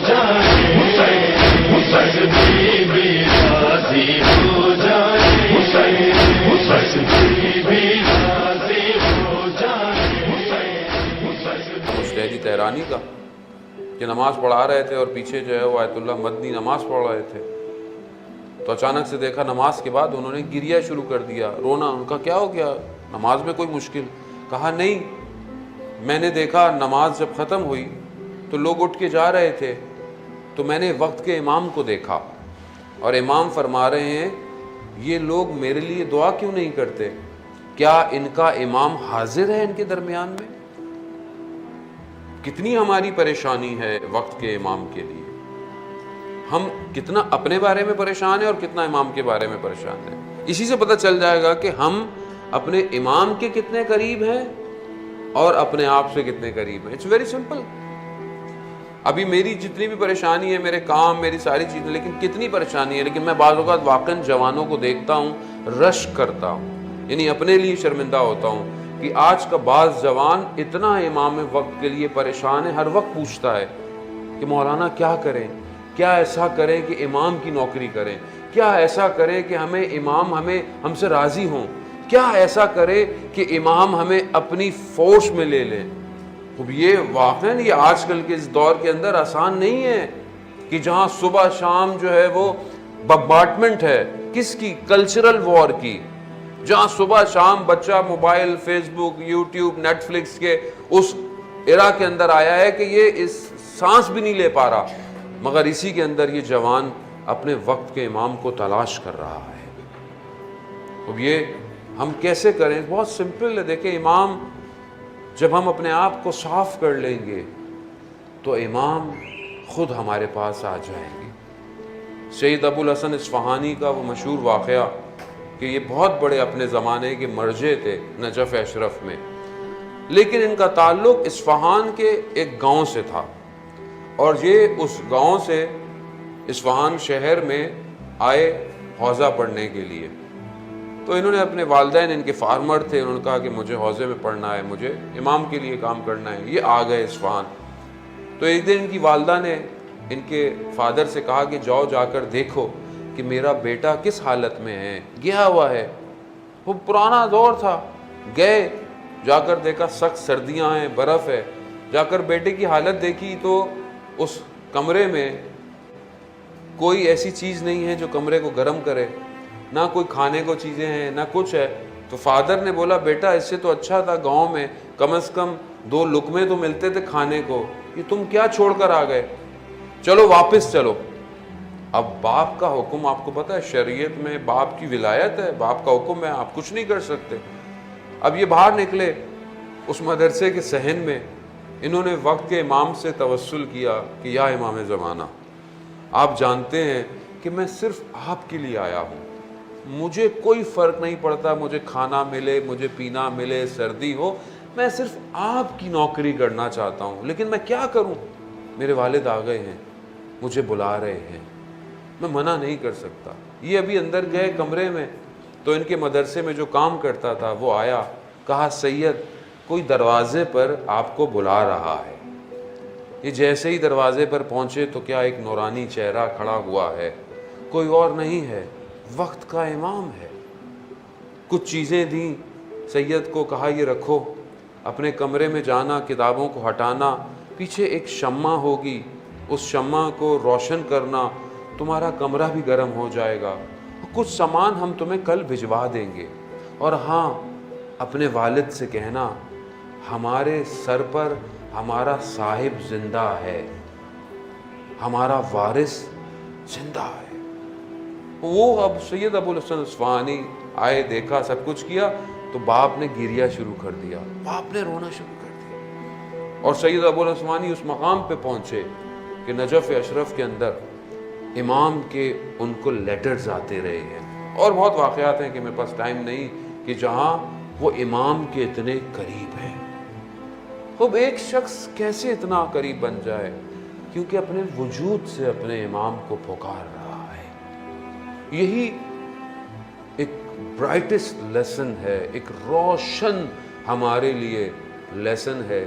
جائے، حسین بھی راضی ہو جائے، حسین بھی راضی ہو جائے، مجتہدی تہرانی کا کہ نماز پڑھا رہے تھے اور پیچھے جو ہے وہ آیت اللہ مدنی نماز پڑھ رہے تھے، تو اچانک سے دیکھا نماز کے بعد انہوں نے گریہ شروع کر دیا، رونا۔ ان کا کیا ہو گیا، نماز میں کوئی مشکل؟ کہا نہیں، میں نے دیکھا نماز جب ختم ہوئی تو لوگ اٹھ کے جا رہے تھے، تو میں نے وقت کے امام کو دیکھا اور امام فرما رہے ہیں یہ لوگ میرے لیے دعا کیوں نہیں کرتے؟ کیا ان کا امام حاضر ہے ان کے درمیان میں؟ کتنی ہماری پریشانی ہے وقت کے امام کے لیے، ہم کتنا اپنے بارے میں پریشان ہیں اور کتنا امام کے بارے میں پریشان ہیں۔ اسی سے پتہ چل جائے گا کہ ہم اپنے امام کے کتنے قریب ہیں اور اپنے آپ سے کتنے قریب ہیں۔ It's very simple. ابھی میری جتنی بھی پریشانی ہے، میرے کام، میری ساری چیزیں، لیکن کتنی پریشانی ہے، لیکن میں بعض اوقات واقعاً جوانوں کو دیکھتا ہوں، رشک کرتا ہوں، یعنی اپنے لیے شرمندہ ہوتا ہوں کہ آج کا بعض جوان اتنا امام وقت کے لیے پریشان ہے، ہر وقت پوچھتا ہے کہ مولانا کیا کریں، کیا ایسا کریں کہ امام کی نوکری کریں، کیا ایسا کریں کہ امام ہم سے راضی ہوں، کیا ایسا کرے کہ امام ہمیں اپنی فوش میں لے لیں۔ اب یہ واقعاً یہ آج کل کے اس دور کے اندر آسان نہیں ہے کہ جہاں صبح شام جو ہے وہ بمبارڈمنٹ ہے، کس کی؟ کلچرل وار کی، جہاں صبح شام بچہ موبائل، فیس بک، یوٹیوب، نیٹ فلکس کے اس ایرا کے اندر آیا ہے کہ یہ اس سانس بھی نہیں لے پا رہا، مگر اسی کے اندر یہ جوان اپنے وقت کے امام کو تلاش کر رہا ہے۔ اب یہ ہم کیسے کریں؟ بہت سمپل ہے۔ دیکھیں، امام جب ہم اپنے آپ کو صاف کر لیں گے تو امام خود ہمارے پاس آ جائیں گے۔ سید ابو الحسن اصفہانی کا وہ مشہور واقعہ کہ یہ بہت بڑے اپنے زمانے کے مرجع تھے نجف اشرف میں، لیکن ان کا تعلق اصفہان کے ایک گاؤں سے تھا، اور یہ اس گاؤں سے اصفہان شہر میں آئے حوزہ پڑھنے کے لیے۔ تو انہوں نے اپنے والدین، ان کے فارمر تھے، انہوں نے کہا کہ مجھے حوزے میں پڑھنا ہے، مجھے امام کے لیے کام کرنا ہے۔ یہ آ گئے اصفہان۔ تو ایک دن ان کی والدہ نے ان کے فادر سے کہا کہ جاؤ جا کر دیکھو کہ میرا بیٹا کس حالت میں ہے، گیا ہوا ہے۔ وہ پرانا دور تھا، گئے، جا کر دیکھا سخت سردیاں ہیں، برف ہے۔ جا کر بیٹے کی حالت دیکھی تو اس کمرے میں کوئی ایسی چیز نہیں ہے جو کمرے کو گرم کرے، نہ کوئی کھانے کو چیزیں ہیں، نہ کچھ ہے۔ تو فادر نے بولا بیٹا اس سے تو اچھا تھا گاؤں میں کم از کم 2 لقمے تو ملتے تھے کھانے کو، یہ تم کیا چھوڑ کر آ گئے؟ چلو واپس چلو۔ اب باپ کا حکم آپ کو پتہ ہے شریعت میں باپ کی ولایت ہے، باپ کا حکم ہے، آپ کچھ نہیں کر سکتے۔ اب یہ باہر نکلے اس مدرسے کے صحن میں، انہوں نے وقت کے امام سے توسل کیا کہ یا امام زمانہ، آپ جانتے ہیں کہ میں صرف آپ کے لیے آیا ہوں، مجھے کوئی فرق نہیں پڑتا، مجھے کھانا ملے، مجھے پینا ملے، سردی ہو، میں صرف آپ کی نوکری کرنا چاہتا ہوں، لیکن میں کیا کروں؟ میرے والد آ گئے ہیں، مجھے بلا رہے ہیں، میں منع نہیں کر سکتا۔ یہ ابھی اندر گئے کمرے میں تو ان کے مدرسے میں جو کام کرتا تھا وہ آیا، کہا سید کوئی دروازے پر آپ کو بلا رہا ہے۔ یہ جیسے ہی دروازے پر پہنچے تو کیا ایک نورانی چہرہ کھڑا ہوا ہے، کوئی اور نہیں ہے، وقت کا امام ہے۔ کچھ چیزیں دیں سید کو، کہا یہ رکھو، اپنے کمرے میں جانا، کتابوں کو ہٹانا، پیچھے ایک شمع ہوگی، اس شمع کو روشن کرنا، تمہارا کمرہ بھی گرم ہو جائے گا، کچھ سامان ہم تمہیں کل بھجوا دیں گے، اور ہاں اپنے والد سے کہنا ہمارے سر پر ہمارا صاحب زندہ ہے، ہمارا وارث زندہ ہے۔ وہ اب سید ابو الحسن اصفہانی آئے، دیکھا، سب کچھ کیا، تو باپ نے گریہ شروع کر دیا، باپ نے رونا شروع کر دیا، اور سید ابو الحسن اصفہانی اس مقام پہ پہنچے کہ نجف اشرف کے اندر امام کے ان کو لیٹرز آتے رہے ہیں، اور بہت واقعات ہیں کہ میرے پاس ٹائم نہیں، کہ جہاں وہ امام کے اتنے قریب ہیں۔ اب ایک شخص کیسے اتنا قریب بن جائے؟ کیونکہ اپنے وجود سے اپنے امام کو پکار رہا ہے۔ یہی ایک برائٹسٹ لیسن ہے، ایک روشن ہمارے لیے لیسن ہے